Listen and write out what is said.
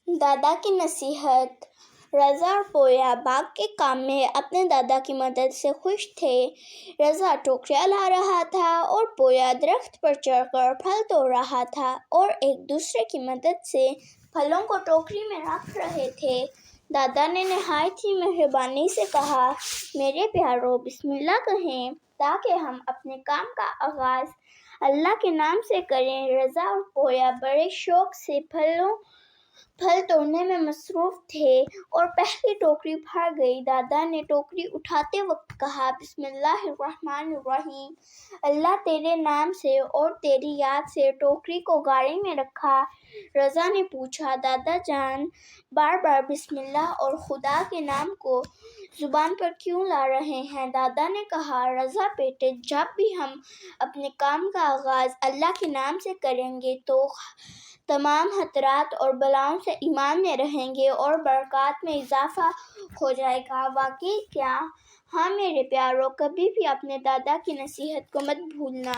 دادا کی نصیحت۔ رضا اور پویا باغ کے کام میں اپنے دادا کی مدد سے خوش تھے۔ رضا ٹوکریاں لا رہا تھا اور پویا درخت پر چڑھ کر پھل توڑ رہا تھا اور ایک دوسرے کی مدد سے پھلوں کو ٹوکری میں رکھ رہے تھے۔ دادا نے نہایت ہی مہربانی سے کہا، میرے پیارو، بسم اللہ کہیں تاکہ ہم اپنے کام کا آغاز اللہ کے نام سے کریں۔ رضا اور پویا بڑے شوق سے پھل توڑنے میں مصروف تھے اور پہلی ٹوکری بھر گئی۔ دادا نے ٹوکری اٹھاتے وقت کہا، بسم اللہ الرحمن الرحیم، اللہ تیرے نام سے اور تیری یاد سے ٹوکری کو گاڑی میں رکھا۔ رضا نے پوچھا، دادا جان، بار بار بسم اللہ اور خدا کے نام کو زبان پر کیوں لا رہے ہیں؟ دادا نے کہا، رضا بیٹے، جب بھی ہم اپنے کام کا آغاز اللہ کے نام سے کریں گے تو تمام خطرات اور بلاؤں سے ایمان میں رہیں گے اور برکات میں اضافہ ہو جائے گا۔ واقعی کیا؟ ہاں میرے پیارو، کبھی بھی اپنے دادا کی نصیحت کو مت بھولنا۔